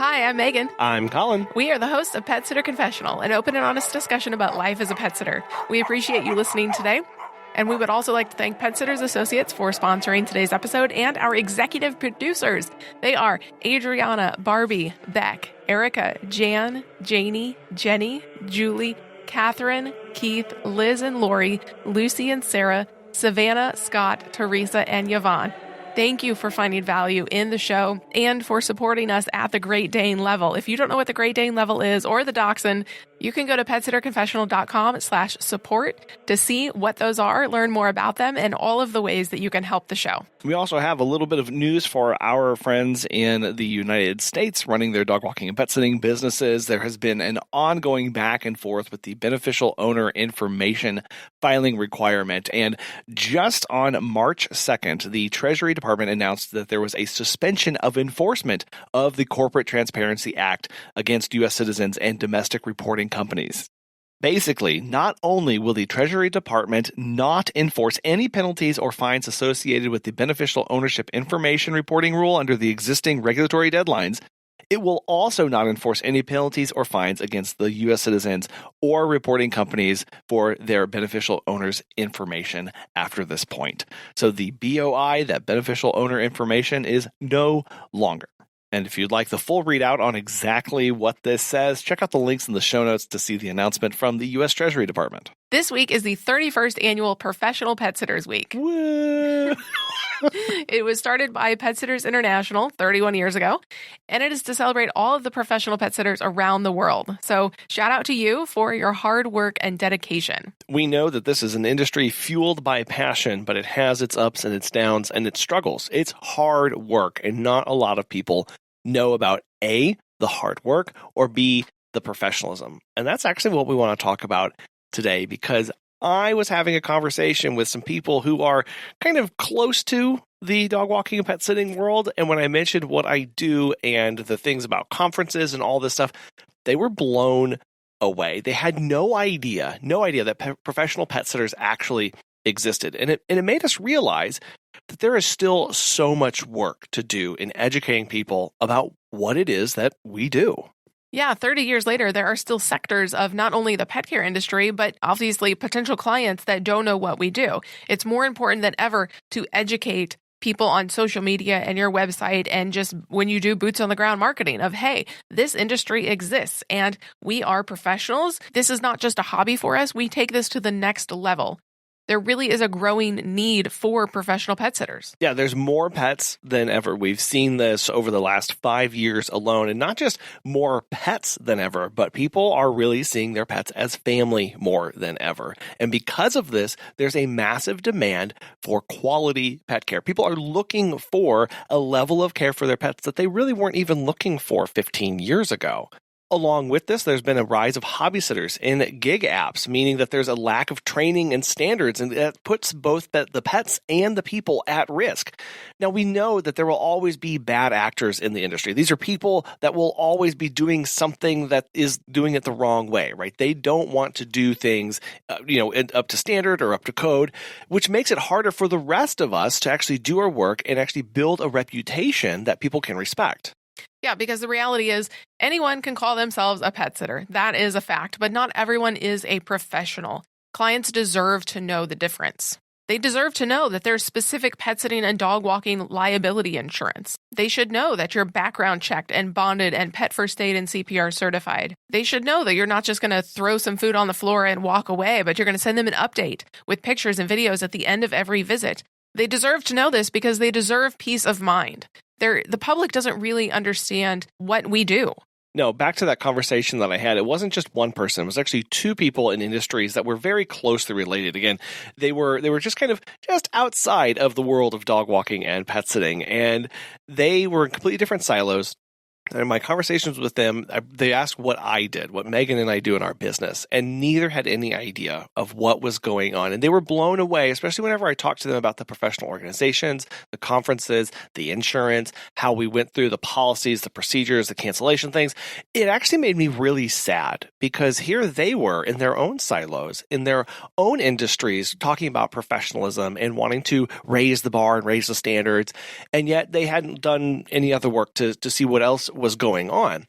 Hi, I'm Megan. I'm Colin. We are the hosts of Pet Sitter Confessional, an open and honest discussion about life as a pet sitter. We appreciate you listening today. And we would also like to thank Pet Sitters Associates for sponsoring today's episode and our executive producers. They are Adriana, Barbie, Beck, Erica, Jan, Janie, Jenny, Julie, Catherine, Keith, Liz and Lori, Lucy and Sarah, Savannah, Scott, Teresa, and Yvonne. Thank you for finding value in the show and for supporting us at the Great Dane level. If you don't know what the Great Dane level is or the Dachshund, you can go to petsitterconfessional.com/support to see what those are, learn more about them, and all of the ways that you can help the show. We also have a little bit of news for our friends in the United States running their dog walking and pet sitting businesses. There has been an ongoing back and forth with the beneficial owner information filing requirement. And just on March 2nd, the Treasury Department announced that there was a suspension of enforcement of the Corporate Transparency Act against U.S. citizens and domestic reporting companies. Basically, not only will the Treasury Department not enforce any penalties or fines associated with the beneficial ownership information reporting rule under the existing regulatory deadlines, it will also not enforce any penalties or fines against the U.S. citizens or reporting companies for their beneficial owners information after this point. So the BOI, that beneficial owner information, is no longer. And if you'd like the full readout on exactly what this says, check out the links in the show notes to see the announcement from the U.S. Treasury Department. This week is the 31st annual Professional Pet Sitters Week. Woo! It was started by Pet Sitters International 31 years ago, and it is to celebrate all of the professional pet sitters around the world. So shout out to you for your hard work and dedication. We know that this is an industry fueled by passion, but it has its ups and its downs and its struggles. It's hard work, and not a lot of people know about A, the hard work, or B, the professionalism. And that's actually what we want to talk about today, because I was having a conversation with some people who are kind of close to the dog walking and pet sitting world. And when I mentioned what I do and the things about conferences and all this stuff, they were blown away. They had no idea that professional pet sitters actually existed. And it made us realize that there is still so much work to do in educating people about what it is that we do. Yeah, 30 years later, there are still sectors of not only the pet care industry, but obviously potential clients that don't know what we do. It's more important than ever to educate people on social media and your website and just when you do boots on the ground marketing of, hey, this industry exists and we are professionals. This is not just a hobby for us. We take this to the next level. There really is a growing need for professional pet sitters. Yeah, there's more pets than ever. We've seen this over the last 5 years alone, and not just more pets than ever, but people are really seeing their pets as family more than ever. And because of this, there's a massive demand for quality pet care. People are looking for a level of care for their pets that they really weren't even looking for 15 years ago. Along with this, there's been a rise of hobby sitters and gig apps, meaning that there's a lack of training and standards, and that puts both the pets and the people at risk. Now, we know that there will always be bad actors in the industry. These are people that will always be doing something that is doing it the wrong way, right? They don't want to do things, up to standard or up to code, which makes it harder for the rest of us to actually do our work and actually build a reputation that people can respect. Yeah, because the reality is anyone can call themselves a pet sitter. That is a fact, but not everyone is a professional. Clients deserve to know the difference. They deserve to know that there's specific pet sitting and dog walking liability insurance. They should know that you're background checked and bonded and pet first aid and CPR certified. They should know that you're not just going to throw some food on the floor and walk away, but you're going to send them an update with pictures and videos at the end of every visit. They deserve to know this because they deserve peace of mind. The public doesn't really understand what we do. No, back to that conversation that I had, it wasn't just one person. It was actually two people in industries that were very closely related. Again, they were just kind of just outside of the world of dog walking and pet sitting, and they were in completely different silos. And in my conversations with them, they asked what I did, what Megan and I do in our business, and neither had any idea of what was going on. And they were blown away, especially whenever I talked to them about the professional organizations, the conferences, the insurance, how we went through the policies, the procedures, the cancellation things. It actually made me really sad because here they were in their own silos, in their own industries, talking about professionalism and wanting to raise the bar and raise the standards. And yet they hadn't done any other work to see what else was going on.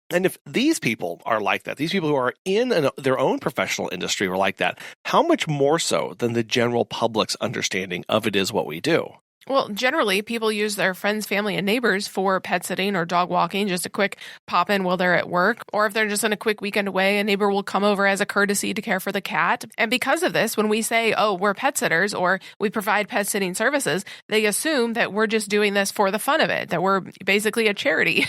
And if these people are like that, these people who are in their own professional industry are like that, how much more so than the general public's understanding of it is what we do? Well, generally, people use their friends, family, and neighbors for pet sitting or dog walking, just a quick pop in while they're at work. Or if they're just on a quick weekend away, a neighbor will come over as a courtesy to care for the cat. And because of this, when we say, oh, we're pet sitters or we provide pet sitting services, they assume that we're just doing this for the fun of it, that we're basically a charity.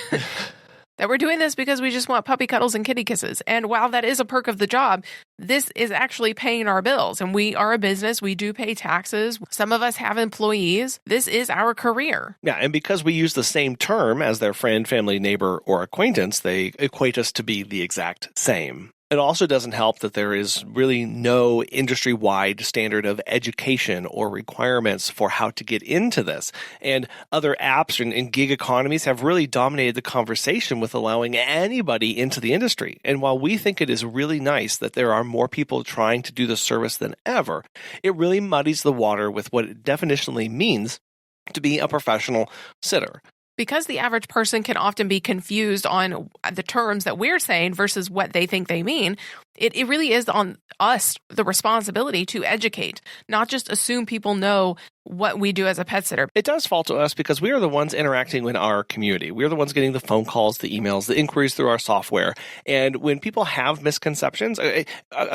That we're doing this because we just want puppy cuddles and kitty kisses. And while that is a perk of the job, this is actually paying our bills. And we are a business. We do pay taxes. Some of us have employees. This is our career. Yeah, and because we use the same term as their friend, family, neighbor, or acquaintance, they equate us to be the exact same. It also doesn't help that there is really no industry-wide standard of education or requirements for how to get into this. And other apps and gig economies have really dominated the conversation with allowing anybody into the industry. And while we think it is really nice that there are more people trying to do the service than ever, it really muddies the water with what it definitionally means to be a professional sitter. Because the average person can often be confused on the terms that we're saying versus what they think they mean, it really is on us the responsibility to educate, not just assume people know what we do as a pet sitter. It does fall to us because we are the ones interacting in our community. We are the ones getting the phone calls, the emails, the inquiries through our software. And when people have misconceptions, a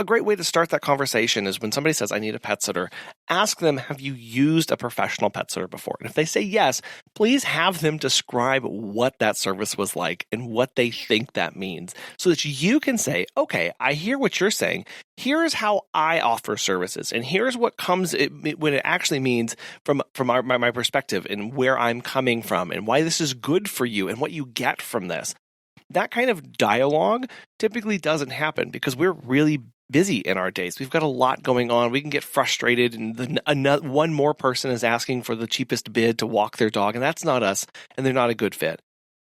great way to start that conversation is when somebody says, I need a pet sitter, ask them, have you used a professional pet sitter before? And if they say yes, please have them describe what that service was like and what they think that means so that you can say, okay, I hear what you're saying. Here's how I offer services. And here's what comes when it actually means from my perspective and where I'm coming from and why this is good for you and what you get from this. That kind of dialogue typically doesn't happen because we're really busy in our days. We've got a lot going on. We can get frustrated and one more person is asking for the cheapest bid to walk their dog, and that's not us, and they're not a good fit.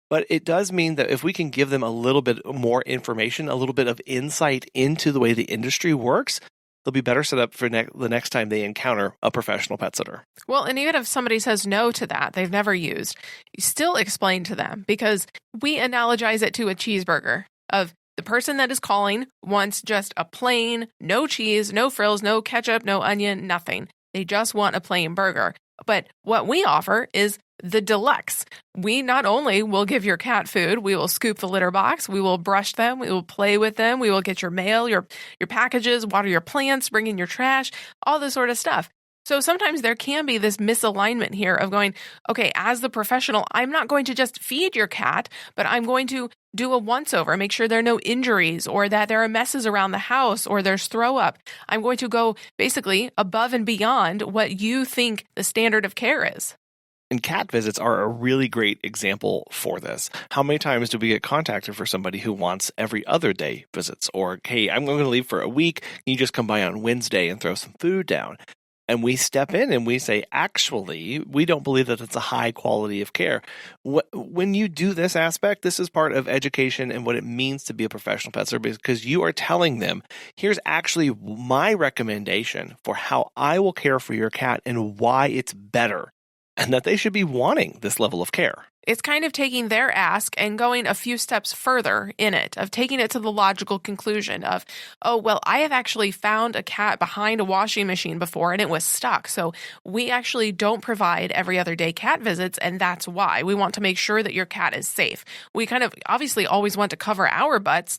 But it does mean that if we can give them a little bit more information, a little bit of insight into the way the industry works, they'll be better set up for the next time they encounter a professional pet sitter. Well, and even if somebody says no to that, they've never used, you still explain to them because we analogize it to a cheeseburger of the person that is calling wants just a plain, no cheese, no frills, no ketchup, no onion, nothing. They just want a plain burger. But what we offer is the deluxe. We not only will give your cat food, we will scoop the litter box, we will brush them, we will play with them, we will get your mail, your packages, water your plants, bring in your trash, all this sort of stuff. So sometimes there can be this misalignment here of going, okay, as the professional, I'm not going to just feed your cat, but I'm going to do a once-over, make sure there are no injuries or that there are messes around the house or there's throw up. I'm going to go basically above and beyond what you think the standard of care is. And cat visits are a really great example for this. How many times do we get contacted for somebody who wants every other day visits? Or, hey, I'm going to leave for a week. Can you just come by on Wednesday and throw some food down? And we step in and we say, actually, we don't believe that it's a high quality of care. When you do this aspect, this is part of education and what it means to be a professional pet sitter, because you are telling them, here's actually my recommendation for how I will care for your cat and why it's better, and that they should be wanting this level of care. It's kind of taking their ask and going a few steps further in it, of taking it to the logical conclusion of, oh, well, I have actually found a cat behind a washing machine before and it was stuck. So we actually don't provide every other day cat visits, and that's why. We want to make sure that your cat is safe. We kind of obviously always want to cover our butts,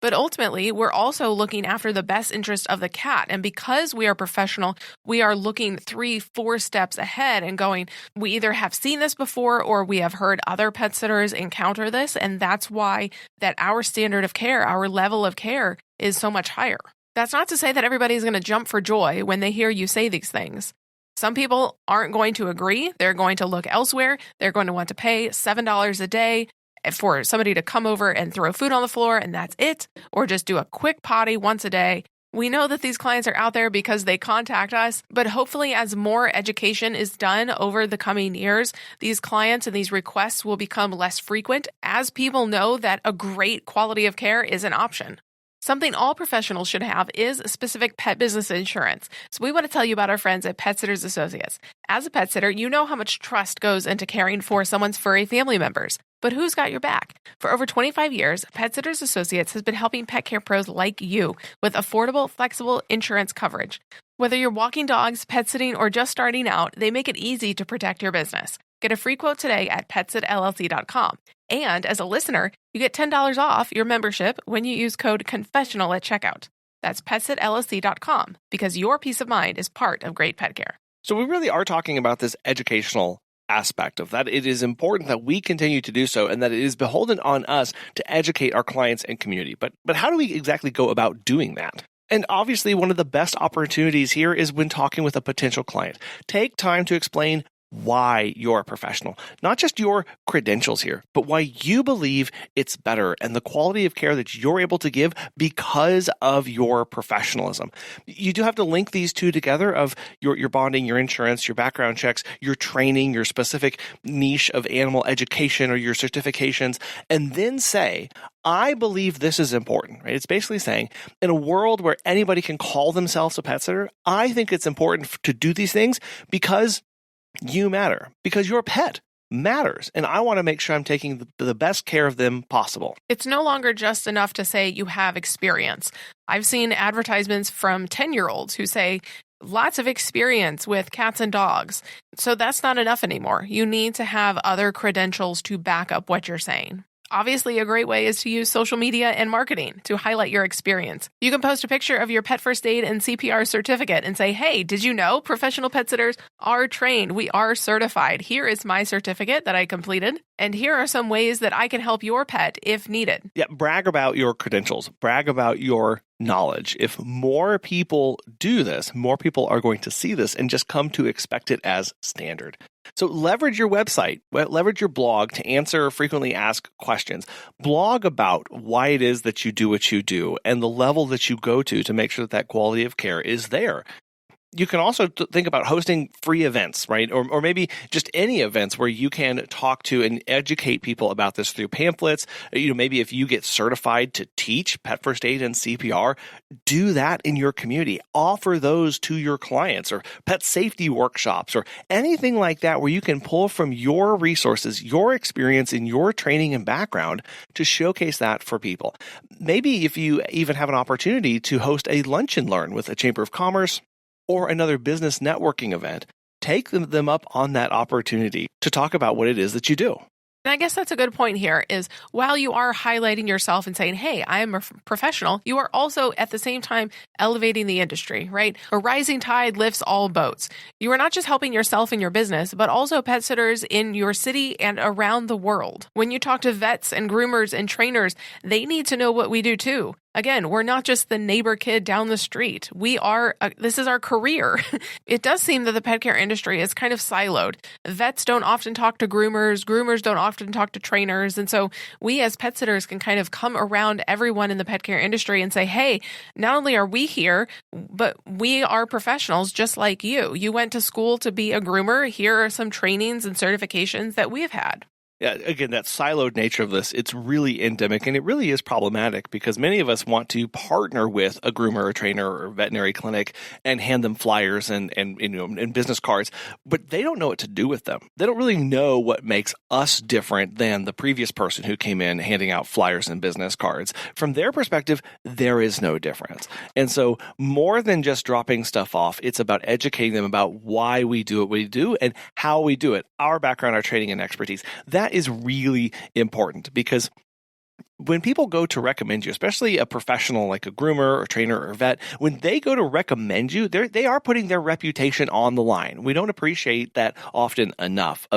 but ultimately, we're also looking after the best interest of the cat. And because we are professional, we are looking 3-4 steps ahead and going, we either have seen this before or we have heard other pet sitters encounter this. And that's why that our standard of care, our level of care is so much higher. That's not to say that everybody's going to jump for joy when they hear you say these things. Some people aren't going to agree. They're going to look elsewhere. They're going to want to pay $7 a day for somebody to come over and throw food on the floor and that's it, or just do a quick potty once a day. We know that these clients are out there because they contact us, but hopefully as more education is done over the coming years, these clients and these requests will become less frequent as people know that a great quality of care is an option. Something all professionals should have is specific pet business insurance. So we want to tell you about our friends at Pet Sitters Associates. As a pet sitter, you know how much trust goes into caring for someone's furry family members. But who's got your back? For over 25 years, Pet Sitters Associates has been helping pet care pros like you with affordable, flexible insurance coverage. Whether you're walking dogs, pet sitting, or just starting out, they make it easy to protect your business. Get a free quote today at petsitllc.com. And as a listener, you get $10 off your membership when you use code CONFESSIONAL at checkout. That's petsitllc.com, because your peace of mind is part of great pet care. So we really are talking about this educational aspect of that. It is important that we continue to do so, and that it is beholden on us to educate our clients and community. But how do we exactly go about doing that? And obviously, one of the best opportunities here is when talking with a potential client. Take time to explain why you're a professional, not just your credentials here, but why you believe it's better and the quality of care that you're able to give because of your professionalism. You do have to link these two together of your bonding, your insurance, your background checks, your training, your specific niche of animal education or your certifications, and then say, I believe this is important, right? It's basically saying, in a world where anybody can call themselves a pet sitter, I think it's important to do these things because you matter, because your pet matters, and I want to make sure I'm taking the best care of them possible. It's no longer just enough to say you have experience. I've seen advertisements from 10-year-olds who say, lots of experience with cats and dogs. So that's not enough anymore. You need to have other credentials to back up what you're saying. Obviously, a great way is to use social media and marketing to highlight your experience. You can post a picture of your pet first aid and CPR certificate and say, hey, did you know professional pet sitters are trained? We are certified. Here is my certificate that I completed. And here are some ways that I can help your pet if needed. Yeah, brag about your credentials. Brag about your knowledge. If more people do this, more people are going to see this and just come to expect it as standard. So leverage your website, leverage your blog to answer frequently asked questions. Blog about why it is that you do what you do and the level that you go to make sure that quality of care is there. You can also think about hosting free events, right? Or maybe just any events where you can talk to and educate people about this through pamphlets. Maybe if you get certified to teach pet first aid and CPR, do that in your community. Offer those to your clients, or pet safety workshops, or anything like that where you can pull from your resources, your experience in your training and background to showcase that for people. Maybe if you even have an opportunity to host a lunch and learn with a Chamber of Commerce or another business networking event, take them up on that opportunity to talk about what it is that you do. And I guess that's a good point here is while you are highlighting yourself and saying, hey, I am a professional, you are also at the same time elevating the industry, right? A rising tide lifts all boats. You are not just helping yourself and your business, but also pet sitters in your city and around the world. When you talk to vets and groomers and trainers, they need to know what we do too. Again, we're not just the neighbor kid down the street. This is our career. It does seem that the pet care industry is kind of siloed. Vets don't often talk to groomers. Groomers don't often talk to trainers. And so we as pet sitters can kind of come around everyone in the pet care industry and say, hey, not only are we here, but we are professionals just like you. You went to school to be a groomer. Here are some trainings and certifications that we've had. Yeah, again, that siloed nature of this, it's really endemic, and it really is problematic because many of us want to partner with a groomer, a trainer, or veterinary clinic and hand them flyers and business cards, but they don't know what to do with them. They don't really know what makes us different than the previous person who came in handing out flyers and business cards. From their perspective, there is no difference. And so more than just dropping stuff off, it's about educating them about why we do what we do and how we do it, our background, our training, and expertise. That is really important because when people go to recommend you, especially a professional like a groomer or trainer or vet, when they go to recommend you, they are putting their reputation on the line. We don't appreciate that often enough.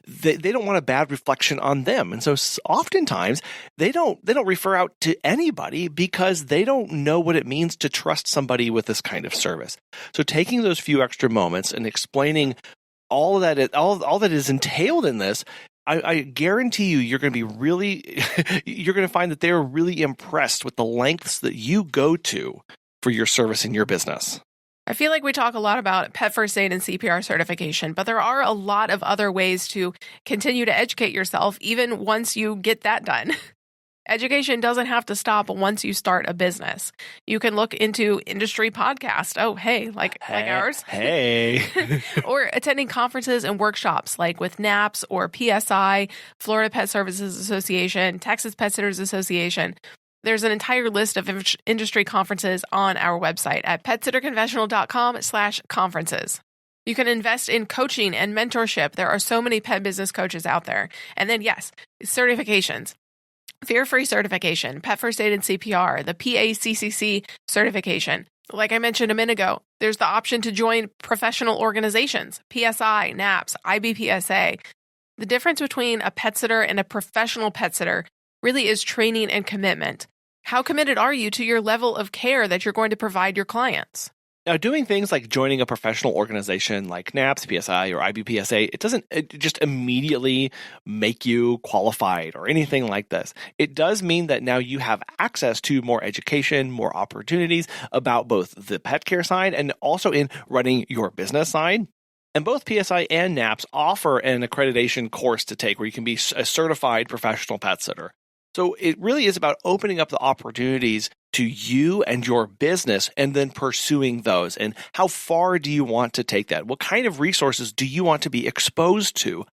They don't want a bad reflection on them, and so oftentimes they don't refer out to anybody because they don't know what it means to trust somebody with this kind of service. So taking those few extra moments and explaining all that is entailed in this, I guarantee you're going to be you're going to find that they're really impressed with the lengths that you go to for your service in your business. I feel like we talk a lot about pet first aid and CPR certification, but there are a lot of other ways to continue to educate yourself even once you get that done. Education doesn't have to stop once you start a business. You can look into industry podcasts. Oh, hey, like ours. Hey. Or attending conferences and workshops like with NAPS or PSI, Florida Pet Services Association, Texas Pet Sitters Association. There's an entire list of industry conferences on our website at petsitterconfessional.com/conferences. You can invest in coaching and mentorship. There are so many pet business coaches out there. And then, yes, certifications. Fear-free certification, Pet First Aid and CPR, the PACCC certification. Like I mentioned a minute ago, there's the option to join professional organizations, PSI, NAPS, IBPSA. The difference between a pet sitter and a professional pet sitter really is training and commitment. How committed are you to your level of care that you're going to provide your clients? Now, doing things like joining a professional organization like NAPS, PSI, or IBPSA, it doesn't just immediately make you qualified or anything like this. It does mean that now you have access to more education, more opportunities about both the pet care side and also in running your business side. And both PSI and NAPS offer an accreditation course to take where you can be a certified professional pet sitter. So it really is about opening up the opportunities to you and your business and then pursuing those. And how far do you want to take that? What kind of resources do you want to be exposed to?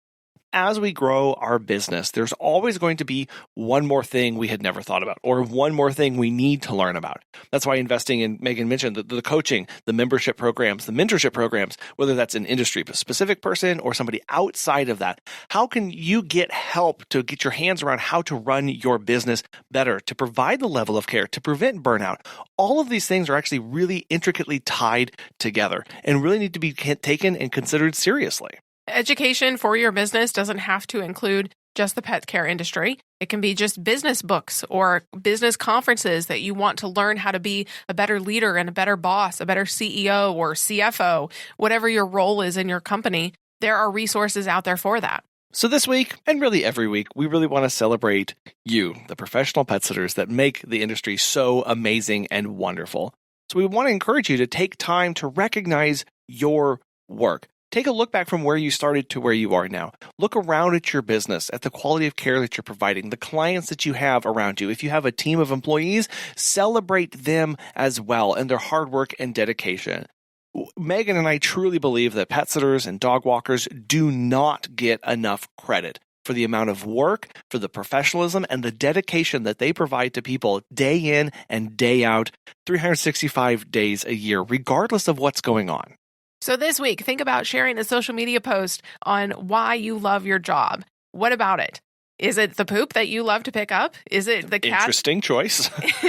As we grow our business, there's always going to be one more thing we had never thought about or one more thing we need to learn about. That's why investing in, Megan mentioned, the coaching, the membership programs, the mentorship programs, whether that's an industry-specific person or somebody outside of that. How can you get help to get your hands around how to run your business better, to provide the level of care, to prevent burnout? All of these things are actually really intricately tied together and really need to be taken and considered seriously. Education for your business doesn't have to include just the pet care industry. It can be just business books or business conferences that you want to learn how to be a better leader and a better boss, a better CEO or CFO, whatever your role is in your company. There are resources out there for that. So this week, and really every week, we really want to celebrate you, the professional pet sitters that make the industry so amazing and wonderful. So we want to encourage you to take time to recognize your work. Take a look back from where you started to where you are now. Look around at your business, at the quality of care that you're providing, the clients that you have around you. If you have a team of employees, celebrate them as well and their hard work and dedication. Megan and I truly believe that pet sitters and dog walkers do not get enough credit for the amount of work, for the professionalism, and the dedication that they provide to people day in and day out, 365 days a year, regardless of what's going on. So this week, think about sharing a social media post on why you love your job. What about it? Is it the poop that you love to pick up? Is it the cat? Interesting choice.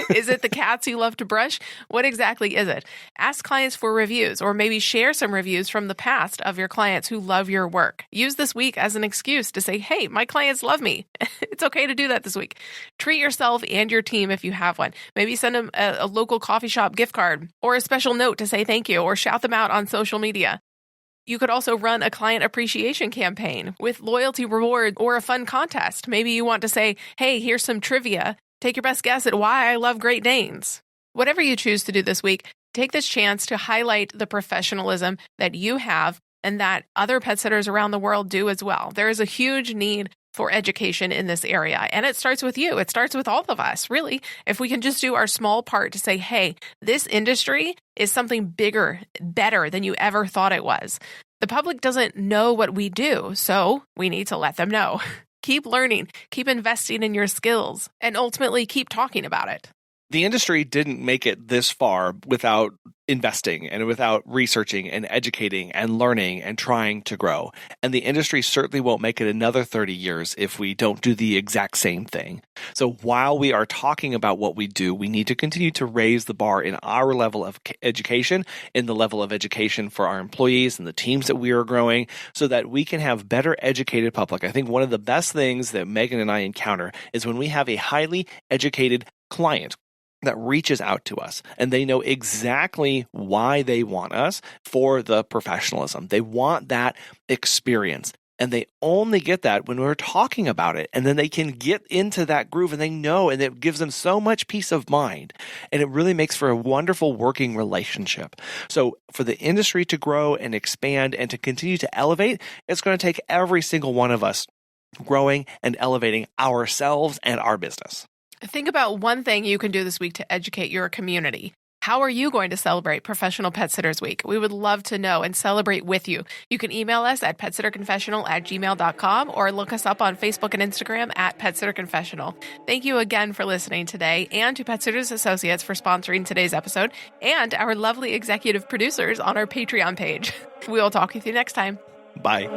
Is it the cats you love to brush? What exactly is it? Ask clients for reviews or maybe share some reviews from the past of your clients who love your work. Use this week as an excuse to say, hey, my clients love me. It's okay to do that this week. Treat yourself and your team if you have one. Maybe send them a local coffee shop gift card or a special note to say thank you or shout them out on social media. You could also run a client appreciation campaign with loyalty rewards or a fun contest. Maybe you want to say, hey, here's some trivia. Take your best guess at why I love Great Danes. Whatever you choose to do this week, take this chance to highlight the professionalism that you have and that other pet sitters around the world do as well. There is a huge need for education in this area. And it starts with you. It starts with all of us, really. If we can just do our small part to say, hey, this industry is something bigger, better than you ever thought it was. The public doesn't know what we do, so we need to let them know. Keep learning, keep investing in your skills, and ultimately keep talking about it. The industry didn't make it this far without investing and without researching and educating and learning and trying to grow. And the industry certainly won't make it another 30 years if we don't do the exact same thing. So while we are talking about what we do, we need to continue to raise the bar in our level of education, in the level of education for our employees and the teams that we are growing so that we can have better educated public. I think one of the best things that Megan and I encounter is when we have a highly educated client that reaches out to us and they know exactly why they want us for the professionalism. They want that experience and they only get that when we're talking about it. And then they can get into that groove and they know, and it gives them so much peace of mind. And it really makes for a wonderful working relationship. So for the industry to grow and expand and to continue to elevate, it's going to take every single one of us growing and elevating ourselves and our business. Think about one thing you can do this week to educate your community. How are you going to celebrate Professional Pet Sitters Week? We would love to know and celebrate with you. You can email us at petsitterconfessional@gmail.com or look us up on Facebook and Instagram at PetSitterConfessional. Thank you again for listening today, and to Pet Sitters Associates for sponsoring today's episode, and our lovely executive producers on our Patreon page. We will talk with you next time. Bye.